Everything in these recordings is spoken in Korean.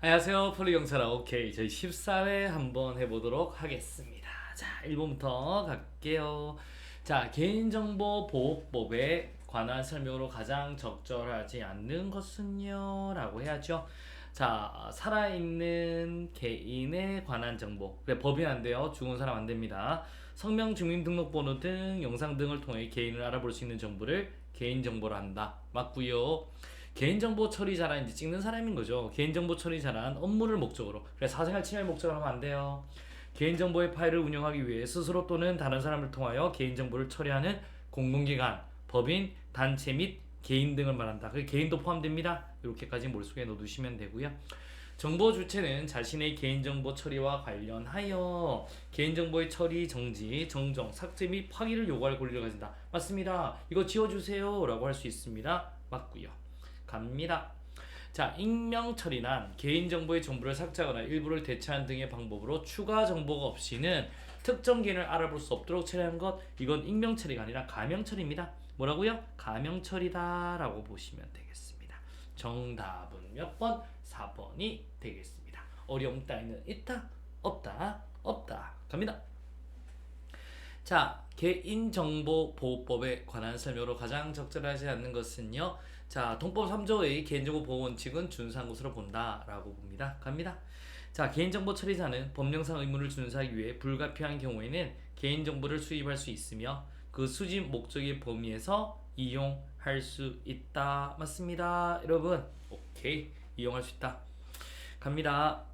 안녕하세요. 폴리경찰아. 오케이. 저희 14회 한번 해보도록 하겠습니다. 자, 1번부터 갈게요. 자, 개인정보 보호법에 관한 설명으로 가장 적절하지 않는 것은요? 라고 해야죠. 자, 살아있는 개인에 관한 정보. 그래, 법인 안 돼요. 죽은 사람 안 됩니다. 성명, 주민등록번호 등 영상 등을 통해 개인을 알아볼 수 있는 정보를 개인정보로 한다. 맞고요. 개인정보 처리자란 이제 찍는 사람인 거죠. 개인정보 처리자란 업무를 목적으로, 그래 사생활 침해 목적으로 하면 안 돼요. 개인정보의 파일을 운영하기 위해 스스로 또는 다른 사람을 통하여 개인정보를 처리하는 공공기관, 법인, 단체 및 개인 등을 말한다. 그 개인도 포함됩니다. 이렇게까지 머릿속에 넣어두시면 되고요. 정보 주체는 자신의 개인정보 처리와 관련하여 개인정보의 처리, 정지, 정정, 삭제 및 파기를 요구할 권리를 가진다. 맞습니다. 이거 지워주세요 라고 할 수 있습니다. 맞고요. 갑니다. 자, 익명 처리란 개인정보의 전부를 삭제하거나 일부를 대체하는 등의 방법으로 추가 정보가 없이는 특정 개인을 알아볼 수 없도록 처리하는 것, 이건 익명 처리가 아니라 가명 처리입니다. 뭐라고요? 가명 처리다 라고 보시면 되겠습니다. 정답은 몇 번? 4번이 되겠습니다. 어려움 따위는 있다? 없다? 없다. 갑니다. 자, 개인정보보호법에 관한 설명으로 가장 적절하지 않는 것은요. 자, 동법 3조의 개인정보 보호 원칙은 준수한 것으로 본다라고 봅니다. 갑니다. 자, 개인정보 처리자는 법령상 의무를 준수하기 위해 불가피한 경우에는 개인정보를 수집할 수 있으며 그 수집 목적의 범위에서 이용할 수 있다. 맞습니다. 여러분, 오케이. 이용할 수 있다. 갑니다.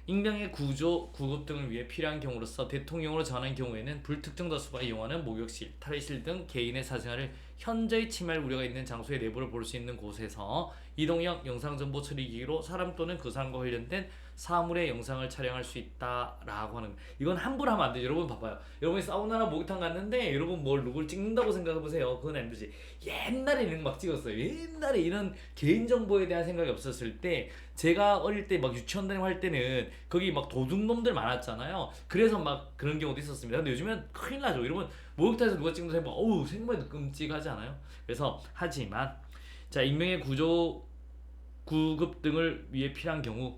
익명의 구조, 구급 등을 위해 필요한 경우로서 대통령으로 전환한 경우에는 불특정 다수가 이용하는 목욕실, 탈의실 등 개인의 사생활을 현저히 침해할 우려가 있는 장소의 내부를 볼 수 있는 곳에서 이동형 영상정보 처리기기로 사람 또는 그 사람과 관련된 사물의 영상을 촬영할 수 있다라고 하는, 이건 함부로 하면 안 돼요. 여러분 봐봐요. 여러분이 사우나나 목욕탕 갔는데 여러분 뭘 누굴 찍는다고 생각해보세요. 그건 안 되지. 옛날에 이런 거 막 찍었어요. 옛날에 이런 개인정보에 대한 생각이 없었을 때, 제가 어릴 때 막 유치원 다니고 할 때는 거기 막 도둑놈들 많았잖아요. 그래서 막 그런 경우도 있었습니다. 근데 요즘엔 큰일 나죠. 여러분 목욕탕에서 누가 찍는다 해봐, 어우 생각만 해도 끔찍하지 않아요? 그래서 하지만 자, 익명의 구조, 구급 등을 위해 필요한 경우,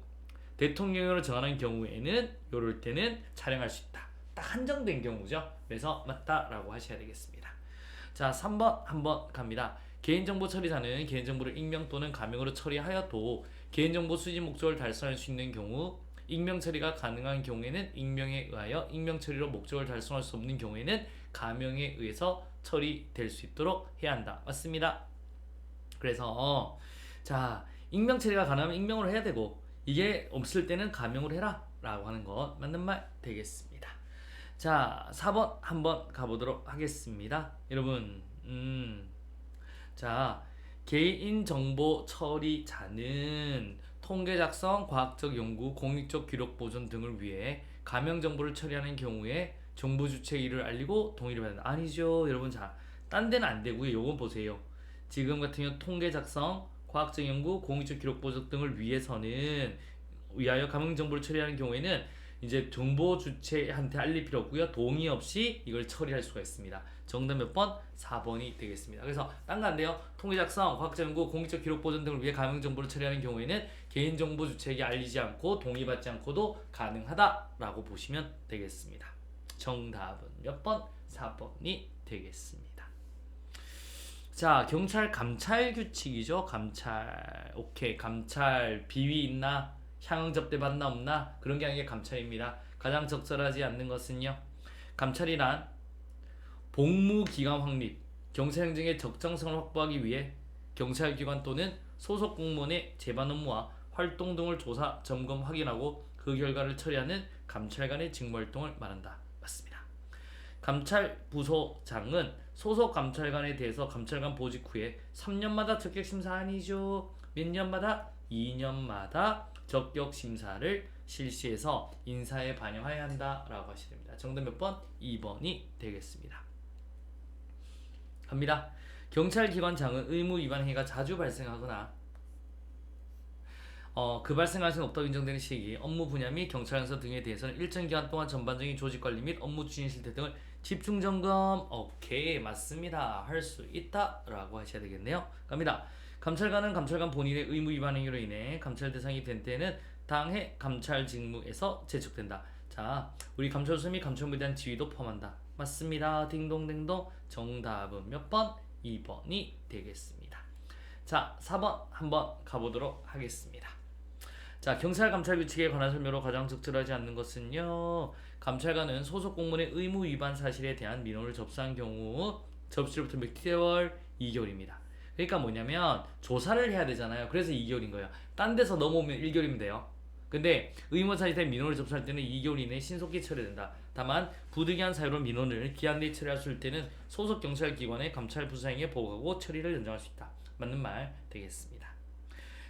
대통령으로 정하는 경우에는 요럴 때는 촬영할 수 있다. 딱 한정된 경우죠. 그래서 맞다라고 하셔야 되겠습니다. 자, 3번 한번 갑니다. 개인정보 처리자는 개인정보를 익명 또는 가명으로 처리하여도 개인정보 수집 목적을 달성할 수 있는 경우, 익명 처리가 가능한 경우에는 익명에 의하여, 익명 처리로 목적을 달성할 수 없는 경우에는 가명에 의해서 처리될 수 있도록 해야 한다. 맞습니다. 그래서 자, 익명 처리가 가능하면 익명으로 해야 되고, 이게 없을 때는 가명으로 해라 라고 하는 것 맞는 말 되겠습니다. 자, 4번 한번 가보도록 하겠습니다. 여러분, 자, 개인정보 처리자는 통계 작성, 과학적 연구, 공익적 기록 보존 등을 위해 가명 정보를 처리하는 경우에 정보 주체의 이를 알리고 동의를 받는다. 아니죠, 여러분. 자, 딴 데는 안 되고요. 요건 보세요. 지금 같은 경우 통계 작성, 과학적 연구, 공익적 기록 보존 등을 위하여 가명 정보를 처리하는 경우에는 이제 정보 주체한테 알릴 필요 없고요. 동의 없이 이걸 처리할 수가 있습니다. 정답 몇 번? 4번이 되겠습니다. 그래서 딴 거 안 돼요. 통계 작성, 과학적 연구, 공익적 기록 보존 등을 위해 가명 정보를 처리하는 경우에는 개인정보 주체에게 알리지 않고 동의받지 않고도 가능하다라고 보시면 되겠습니다. 정답은 몇 번? 4번이 되겠습니다. 자, 경찰 감찰 규칙이죠. 감찰. 오케이. 감찰 비위 있나? 향응 접대 받나 없나? 그런 게 아니라 감찰입니다. 가장 적절하지 않는 것은요, 감찰이란 복무기관 확립, 경찰 행정의 적정성을 확보하기 위해 경찰기관 또는 소속 공무원의 재반 업무와 활동 등을 조사, 점검, 확인하고 그 결과를 처리하는 감찰관의 직무활동을 말한다. 맞습니다. 감찰부소장은 소속 감찰관에 대해서 감찰관 보직 후에 3년마다 적격심사 아니죠. 몇 년마다? 2년마다 적격심사를 실시해서 인사에 반영해야 한다라고 하시면 됩니다. 정답 몇 번? 2번이 되겠습니다. 갑니다. 경찰기관장은 의무 위반 행위가 자주 발생하거나 그 발생할 수 없다고 인정되는 시기, 업무 분야 및 경찰서 등에 대해서는 일정 기간 동안 전반적인 조직 관리 및 업무 추진 실태 등을 집중 점검. 오케이, 맞습니다. 할 수 있다라고 하셔야 되겠네요. 갑니다. 감찰관은 감찰관 본인의 의무 위반 행위로 인해 감찰 대상이 된 때는 당해 감찰 직무에서 제척된다. 자, 우리 감찰수 및 감찰부에 대한 지위도 포함한다. 맞습니다. 딩동댕동. 정답은 몇 번? 2번이 되겠습니다. 자, 4번 한번 가보도록 하겠습니다. 자, 경찰 감찰 규칙에 관한 설명으로 가장 적절하지 않는 것은요. 감찰관은 소속 공무원의 의무 위반 사실에 대한 민원을 접수한 경우 접수로부터 몇 개월? 2개월입니다. 그러니까 뭐냐면 조사를 해야 되잖아요. 그래서 2개월인 거예요. 딴 데서 넘어오면 1개월이면 돼요. 근데 의무 사실에 대한 민원을 접수할 때는 2개월 이내에 신속히 처리된다. 다만 부득이한 사유로 민원을 기한 내에 처리할 수 있을 때는 소속 경찰기관의 감찰 부서행위에 보고하고 처리를 연장할 수 있다. 맞는 말 되겠습니다.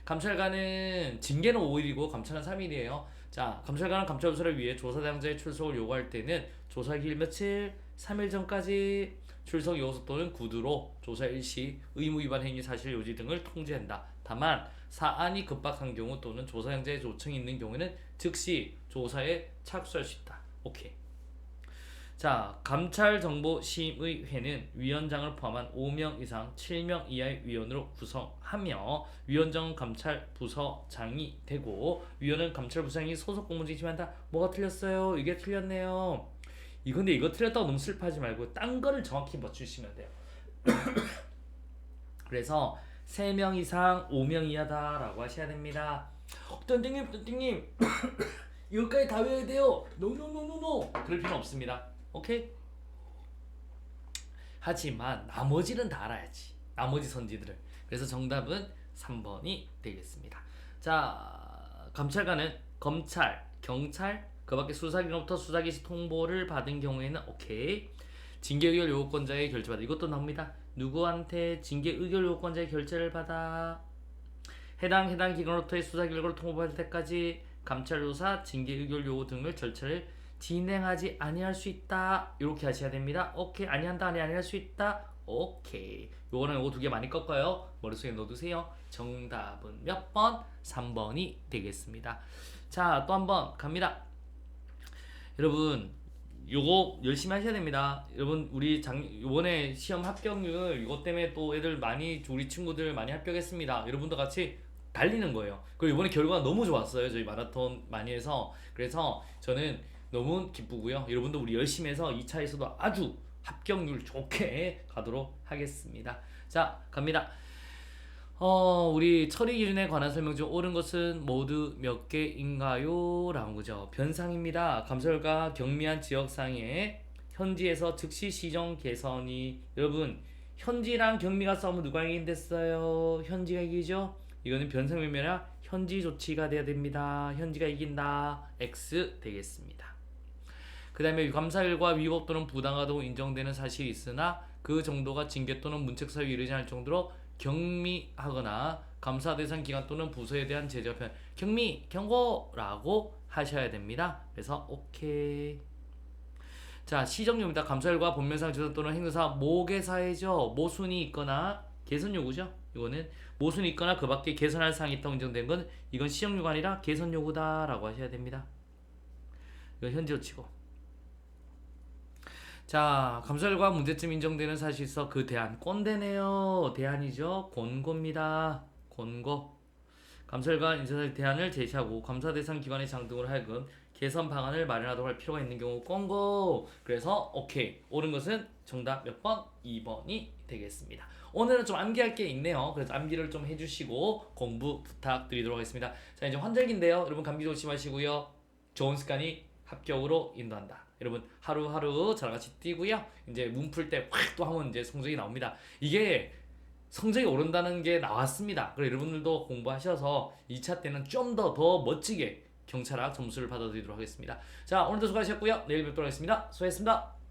감찰관은 징계는 5일이고 감찰은 3일이에요. 자, 감찰관은 감찰 조사를 위해 조사 대상자의 출석을 요구할 때는 조사 기일 며칠? 3일 전까지 출석 요소 또는 구두로 조사 일시, 의무 위반 행위 사실 요지 등을 통지한다. 다만 사안이 급박한 경우 또는 조사 형제의 요청이 있는 경우에는 즉시 조사에 착수할 수 있다. 오케이. 자, 감찰정보심의회는 위원장을 포함한 5명 이상 7명 이하의 위원으로 구성하며 위원장은 감찰부서장이 되고 위원은 감찰부서장이 소속 공무원이 지만다. 뭐가 틀렸어요? 이게 틀렸네요. 이건데 이거 틀렸다고 너무 슬퍼하지 말고 딴 거를 정확히 맞추시면 돼요. 그래서 3명 이상 5명 이하다라고 하셔야 됩니다. 던띵님 이거까지 다 외워야 돼요. 노노노노노 그럴 필요는 없습니다. 오케이? 하지만 나머지는 다 알아야지. 나머지 선지들을. 그래서 정답은 3번이 되겠습니다. 자, 감찰관은 검찰, 경찰, 그 밖에 수사기관부터 수사기시 통보를 받은 경우에는 오케이. 징계 의결 요구권자의 결재받아. 이것도 나옵니다. 누구한테 징계 의결 요구권자의 결재를 받아? 해당 기관으로부터의 수사 결과를 통보받을 때까지 감찰 조사, 징계 의결 요구 등을 절차를 진행하지 아니할 수 있다. 이렇게 하셔야 됩니다. 오케이. 아니한다, 아니할 수 있다. 오케이. 요거는 요거 두 개 많이 꺾어요. 머릿속에 넣어두세요. 정답은 몇 번? 3번이 되겠습니다. 자, 또 한 번 갑니다. 여러분, 요거 열심히 하셔야 됩니다. 여러분, 우리 요번에 시험 합격률 이것 때문에 또 애들 많이, 우리 친구들 많이 합격했습니다. 여러분도 같이 달리는 거예요. 그리고 이번에 결과가 너무 좋았어요. 저희 마라톤 많이 해서. 그래서 저는 너무 기쁘고요. 여러분도 우리 열심히 해서 2차에서도 아주 합격률 좋게 가도록 하겠습니다. 자, 갑니다. 우리 처리 기준에 관한 설명 중 옳은 것은 모두 몇 개인가요? 라는 거죠. 변상입니다. 감찰과 경미한 지역상에 현지에서 즉시 시정 개선이, 여러분 현지랑 경미가 싸우면 누가 이긴댔어요? 현지가 이기죠? 이거는 변상이 아니라 현지 조치가 돼야 됩니다. 현지가 이긴다. X 되겠습니다. 그 다음에 감사 결과 위법 또는 부당하다고 인정되는 사실이 있으나 그 정도가 징계 또는 문책 사유에 이르지 않을 정도로 경미하거나 감사 대상 기관 또는 부서에 대한 제재가 필요한 경미, 경고라고 하셔야 됩니다. 그래서 오케이. 자, 시정요입니다. 감사 결과 본면상 조사 또는 행사 모개사회죠. 모순이 있거나 개선 요구죠. 이거는 모순이 있거나 그 밖에 개선할 사항이 있다고 인정된 건 이건 시정 요구가 아니라 개선 요구다라고 하셔야 됩니다. 이건 현지로 치고. 자, 감사 결과 문제점 인정되는 사실이 있어 그 대안. 꼰대네요. 대안이죠. 권고입니다. 권고. 감사 결과 인사사실 대안을 제시하고 감사 대상 기관의 장 등으로 하여금 개선 방안을 마련하도록 할 필요가 있는 경우 권고. 그래서 오케이. 옳은 것은 정답 몇 번? 2번이 되겠습니다. 오늘은 좀 암기할 게 있네요. 그래서 암기를 좀 해주시고 공부 부탁드리도록 하겠습니다. 자, 이제 환절기인데요. 여러분 감기 조심하시고요. 좋은 습관이 합격으로 인도한다. 여러분 하루하루 저랑 같이 뛰고요. 이제 문 풀 때 확 또 하면 이제 성적이 나옵니다. 이게 성적이 오른다는 게 나왔습니다. 그래서 여러분들도 공부하셔서 2차 때는 좀 더 멋지게 경찰학 점수를 받아드리도록 하겠습니다. 자, 오늘도 수고하셨고요. 내일 뵙도록 하겠습니다. 수고하셨습니다.